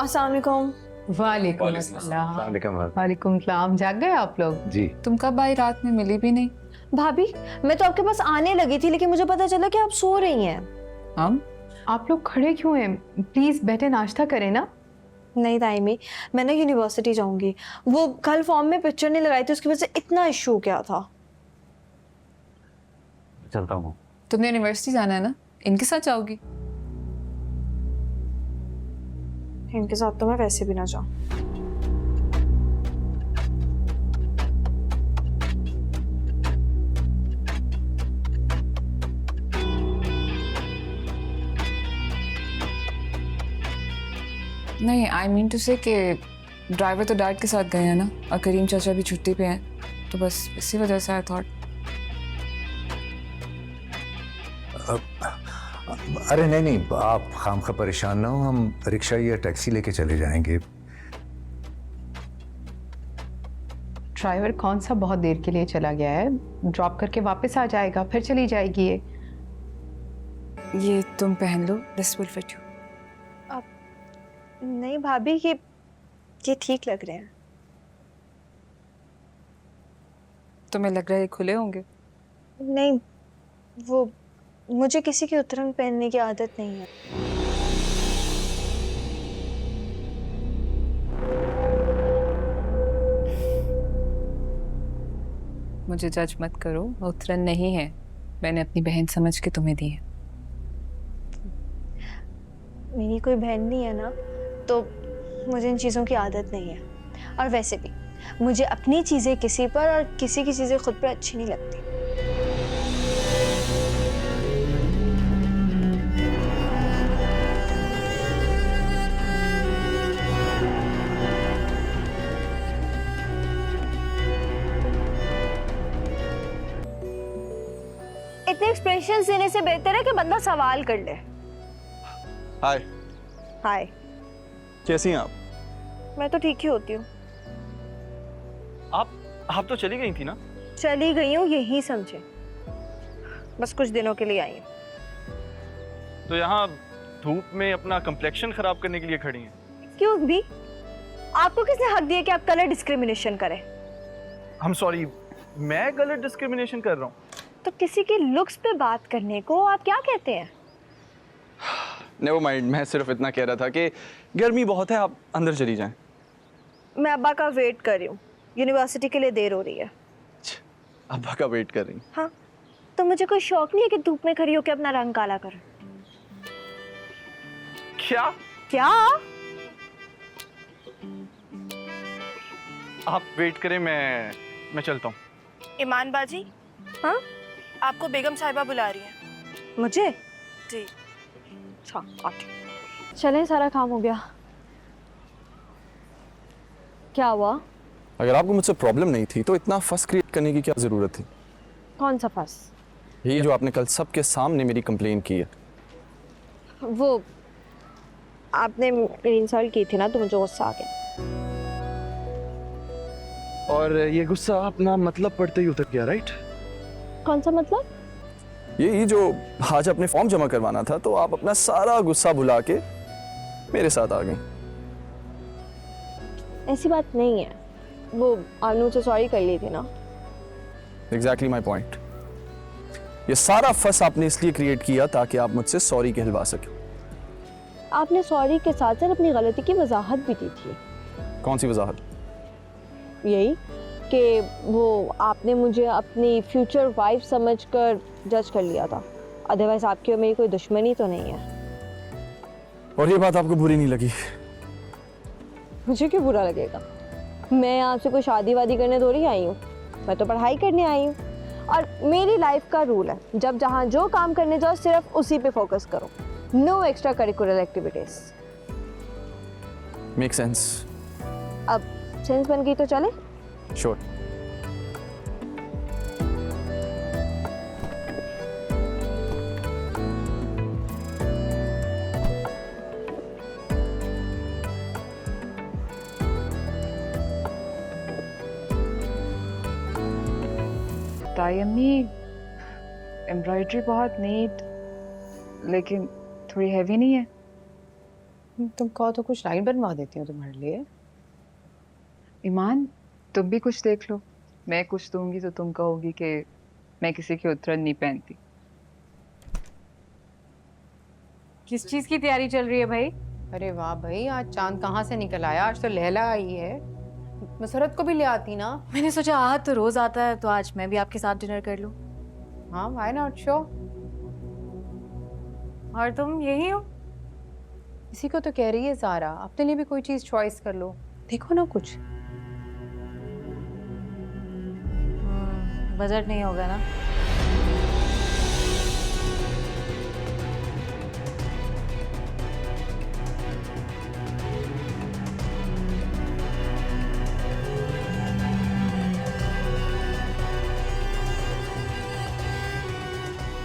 अस्सलाम वालेकुम। वालेकुम अस्सलाम। वालेकुम सलाम। जाग गए आप लोग? जी। तुम कब आई? रात में मिली भी नहीं। भाभी मैं तो आपके पास आने लगी थी लेकिन मुझे पता चला कि आप सो रही हैं। हम? आप लोग खड़े क्यों हैं? प्लीज बैठे नाश्ता करें ना। नहीं ताइमी, मैं ना यूनिवर्सिटी जाऊंगी। वो कल फॉर्म में पिक्चर नहीं लगाई थी, उसकी वजह से इतना इशू क्या था। चलता हूँ। तुमने यूनिवर्सिटी जाना है ना, इनके साथ जाओगी? इनके साथ तो मैं वैसे भी ना जाऊं। नहीं, आई मीन टू से कि ड्राइवर तो डैड के साथ गए हैं ना, और करीम चाचा भी छुट्टी पे हैं, तो बस इसी वजह से आई थॉट। अरे नहीं नहीं, आप खामखा परेशान ना हो, हम रिक्शा या टैक्सी लेके चले जाएंगे। ड्राइवर कौन सा बहुत देर के लिए चला गया है, ड्रॉप करके वापस आ जाएगा, फिर चली जाएगी ये तुम पहन लो, दिस विल फिट यू। नहीं भाभी, ये ठीक लग रहे हैं। तुम्हें लग रहा है ये खुले होंगे? नहीं, वो मुझे किसी की उतरंग पहनने की आदत नहीं है। मुझे जज मत करो, उतरन नहीं है, मैंने अपनी बहन समझ के तुम्हें दी है। मेरी कोई बहन नहीं है ना, तो मुझे इन चीज़ों की आदत नहीं है। और वैसे भी मुझे अपनी चीज़ें किसी पर और किसी की चीज़ें खुद पर अच्छी नहीं लगती। इतने एक्सप्रेशन देने से बेहतर है कि बंदा सवाल कर ले। हाय। हाय। कैसी हैं आप? मैं तो ठीक ही होती हूँ। आप तो चली गई थी ना? चली गई हूँ यही समझे, बस कुछ दिनों के लिए आई हूँ। तो यहाँ धूप में अपना कंप्लेक्शन खराब करने के लिए खड़ी हैं? एक्सक्यूज मी, आपको किसने हक दिया कि आप कलर डिस्क्रिमिनेशन करें? I'm सॉरी, मैं कलर डिस्क्रिमिनेशन कर रहा हूँ? तो किसी की लुक्स पे बात करने को आप क्या कहते हैं? नेवर माइंड, मैं सिर्फ इतना कह रहा था कि गर्मी बहुत है, आप अंदर चली जाएं। मैं अब्बा का वेट कर रही हूँ, यूनिवर्सिटी के लिए देर हो रही है। अब्बा का वेट कर रही हैं? हाँ, तो मुझे कोई शौक नहीं है कि धूप में खड़ी होकर अपना रंग काला करूं। क्या? क्या? आप वेट करें, मैं चलता हूँ। ईमान बाजी, हाँ? आपको बेगम साहिबा बुला रही हैं। मुझे? जी। अच्छा, चलें, सारा काम हो गया। क्या हुआ? अगर आपको मुझसे प्रॉब्लम नहीं थी तो इतना फस क्रिएट करने की क्या ज़रूरत थी? कौन सा फंस? यही जो आपने कल सबके सामने मेरी कंप्लेन की है। वो आपने मेरी इंसल्ट की थी ना, तो मुझे गुस्सा आ गया। और ये गुस्सा अपना मतलब पढ़ते ही उतर गया, राइट? कौन सा मतलब? यही जो आज अपने फॉर्म जमा करवाना था, तो आप अपना सारा गुस्सा भुला के मेरे साथ आ गई। ऐसी बात नहीं है, वो आनू से सॉरी कर ली थी ना। Exactly my point. ये सारा फस आपने इसलिए क्रिएट किया ताकि आप मुझसे सॉरी कहलवा सके। आपने सॉरी के साथ साथ अपनी गलती की वजाहत भी दी थी। कौन सी वजाहत? यही कि वो आपने मुझे अपनी फ्यूचर वाइफ समझकर जज कर लिया था, अदरवाइज आपकी और मेरी कोई दुश्मनी तो नहीं है। और ये बात आपको बुरी नहीं लगी? मुझे क्यों बुरा लगेगा? मैं आपसे कोई शादी वादी करने थोड़ी आई हूँ, मैं तो पढ़ाई करने आई हूँ। और मेरी लाइफ का रूल है, जब जहाँ जो काम करने जाओ सिर्फ उसी पे फोकस करो, no extra curricular activities. Make sense. अब सेंस बन गई तो चले? श्योर। ताई अम्मी, एम्ब्रॉयडरी बहुत नीट लेकिन थोड़ी हैवी नहीं है? तुम कहो तो कुछ राइड बनवा देती हूँ तुम्हारे लिए। ईमान, तुम भी कुछ देख लो। मैं कुछ दूंगी तो तुम कहोगी कि मैं किसी की उतरन नहीं पहनती। किस चीज की तैयारी चल रही है भाई? अरे वाह भाई, आज चांद कहाँ से निकल आया, आज तो लैला आई है। मसरत को भी ले आती ना। मैंने सोचा आहत तो रोज आता है, तो आज मैं भी आपके साथ डिनर कर लूं। हाँ, व्हाई नॉट, शो। और तुम यही हो? इसी को तो कह रही है ज़ारा, अपने लिए भी कोई चीज़ चॉइस कर लो, देखो ना कुछ। बजट नहीं होगा ना?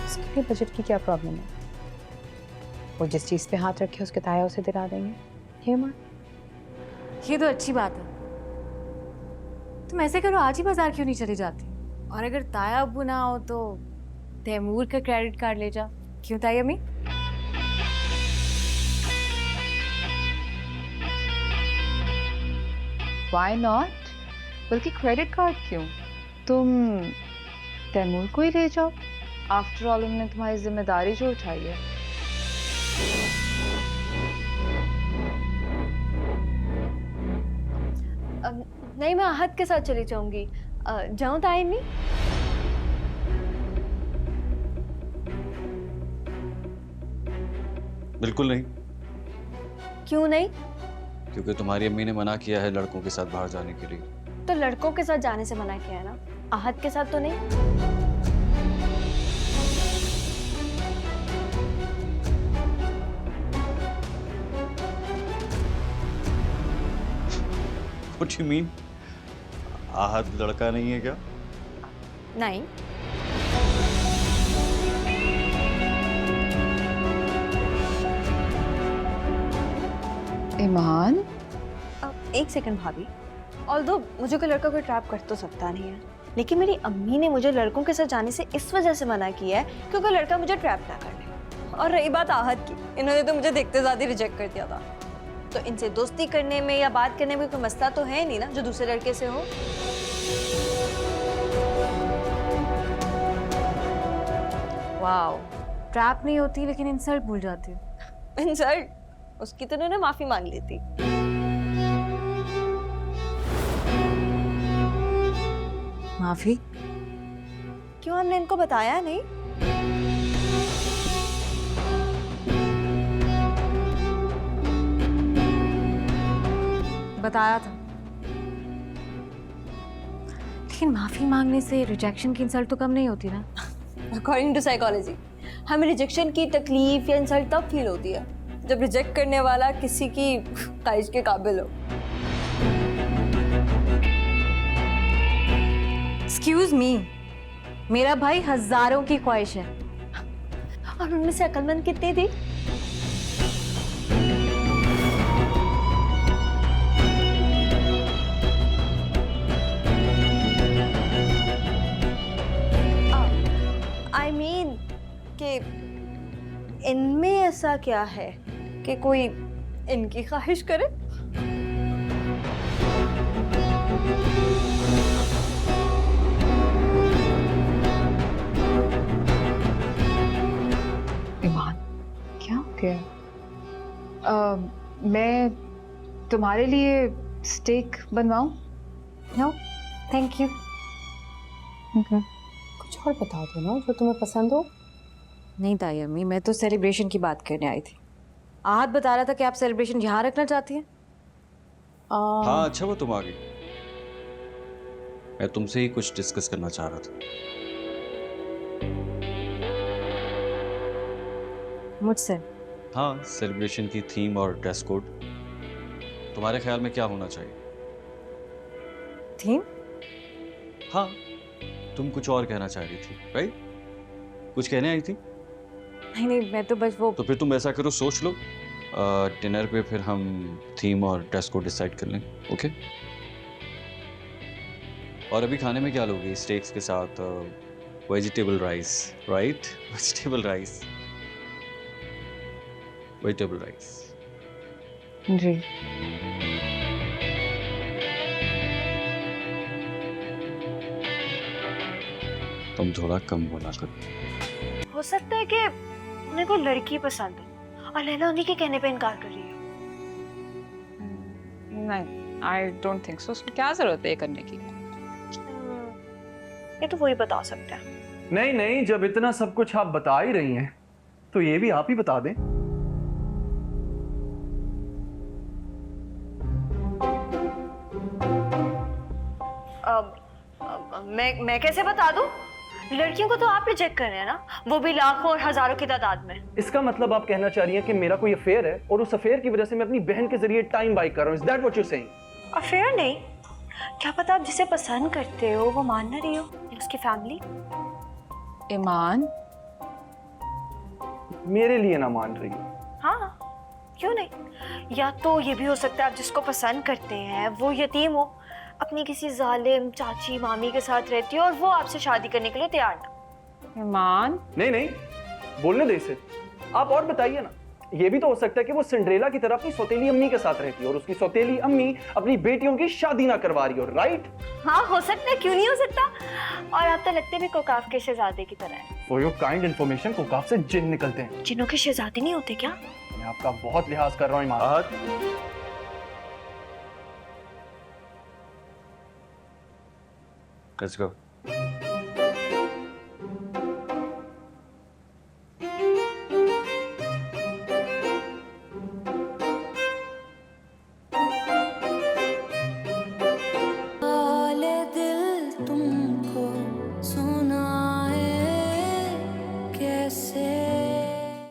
इसके लिए बजट की क्या प्रॉब्लम है? वो जिस चीज़ पे हाथ रखे उसके ताया उसे दिला देंगे। हेमा, ये तो अच्छी बात है। तुम ऐसे करो, आज ही बाजार क्यों नहीं चली जाती? और अगर ताया अब्बू ना हो तो तैमूर का क्रेडिट कार्ड ले जा। क्यों ताई अम्मी? Why not? बल्कि क्रेडिट कार्ड क्यों? तुम तैमूर को ही ले जाओ। आफ्टर ऑल उन्होंने तुम्हारी जिम्मेदारी जो उठाई है। नहीं, मैं आहत के साथ चली जाऊंगी। जाऊं ताई अम्मी? बिल्कुल नहीं, क्यों नहीं? क्योंकि तुम्हारी अम्मी ने मना किया है लड़कों के साथ बाहर जाने के लिए। तो लड़कों के साथ जाने से मना किया है ना, आहत के साथ तो नहीं। What do you mean? आहत लड़का नहीं है क्या? नहीं। ईमान, एक सेकंड भाभी, ऑल्दो मुझे कोई लड़का कोई ट्रैप कर तो सकता नहीं है, लेकिन मेरी अम्मी ने मुझे लड़कों के साथ जाने से इस वजह से मना किया है क्योंकि लड़का मुझे ट्रैप ना कर ले। और रही बात आहत की, इन्होंने तो मुझे देखते ज़्यादा रिजेक्ट कर दिया था, तो इनसे दोस्ती करने में या बात करने में कोई मसला तो है नहीं ना जो दूसरे लड़के से हो। वाओ, ट्रैप नहीं होती लेकिन इंसल्ट भूल जाती हूँ। इंसल्ट? उसकी तो उन्होंने माफी मांग ली थी। माफी? क्यों, हमने इनको बताया नहीं? बताया था, लेकिन माफी मांगने से रिजेक्शन की इंसल्ट तो कम नहीं होती ना। अकॉर्डिंग टू साइकोलॉजी, हमें रिजेक्शन की तकलीफ या इंसल्ट तब फील होती है जब रिजेक्ट करने वाला किसी की ख्वाहिश के काबिल हो। एक्सक्यूज मी, मेरा भाई हजारों की ख्वाहिश है। और उनमें से अक्लमंद कितनी थी? I mean कि इनमें ऐसा क्या है कि कोई इनकी ख्वाहिश करे? ईमान, क्या हो गया? मैं तुम्हारे लिए स्टेक बनवाऊं? No thank you. कुछ और बता दो ना जो तुम्हें पसंद हो। नहीं ताई अम्मी, मैं तो सेलिब्रेशन की बात करने आई थी। आहत बता रहा था कि आप सेलिब्रेशन यहाँ रखना चाहती हैं। हाँ, अच्छा वो तुम आ गई। मैं तुमसे ही कुछ डिस्कस करना चाह रहा था। मुझसे? हाँ, सेलिब्रेशन की थीम और ड्रेस कोड तुम्हारे ख्याल में क्या होना चाहिए? थीम? हाँ, तुम कुछ और कहना चाह रही थी, राइट? कुछ कहने आई थी? नहीं नहीं, मैं तो बस वो। तो फिर तुम ऐसा करो, सोच लो, डिनर पे फिर हम थीम और ड्रेस कोड डिसाइड कर लें, ओके? और अभी खाने में क्या लोगे? स्टेक्स के साथ vegetable rice, right? Vegetable rice, vegetable rice. जी। तुम थोड़ा कम बोला करो। हो सकता है कि उन्हें कोई लड़की पसंद हो और लैला उन्हीं के कहने पे इनकार कर रही है। नहीं, आई डोंट थिंक सो। उसमें क्या जरूरत है ये करने की? ये तो वही बता सकते हैं। नहीं नहीं, जब इतना सब कुछ आप बता ही रही हैं तो ये भी आप ही बता दें। मैं कैसे बता दूं? लड़कियों को तो आप रिजेक्ट कर रहे हैं ना, वो भी लाखों और हजारों की तादाद में। इसका मतलब आप कहना चाह रही हैं कि मेरा कोई अफेयर है और उस अफेयर की वजह से मैं अपनी बहन के जरिए टाइम बाय कर रहा हूं। Is that what you saying? Affair नहीं, क्या पता आप जिसे पसंद करते हो वो मान ना रही हो, उसकी फैमिली। ईमान, मेरे लिए ना मान रही हो? हाँ, क्यों नहीं? या तो ये भी हो सकता है आप जिसको पसंद करते हैं वो यतीम हो, अपनी किसी जालिम चाची मामी के साथ रहती हो और वो आपसे शादी करने के लिए तैयार ना। ईमान, नहीं नहीं, बोलने दे इसे। आप और बताइए ना। ये भी तो हो सकता है कि वो सिंड्रेला की तरह अपनी सौतेली अम्मी के साथ रहती है और उसकी सौतेली अम्मी अपनी बेटियों की शादी ना करवा रही हो, राइट? हाँ, हो सकता है, क्यों नहीं हो सकता। और आप तो लगते भी कोकाफ के शहजादे की तरह है। फॉर योर काइंड इन्फॉर्मेशन, कोकाफ से जिन निकलते हैं। जिनों के शहजादे नहीं होते क्या? मैं आपका बहुत लिहाज कर रहा हूँ ईमान। Let's go. दिल तुमको सुनाए कैसे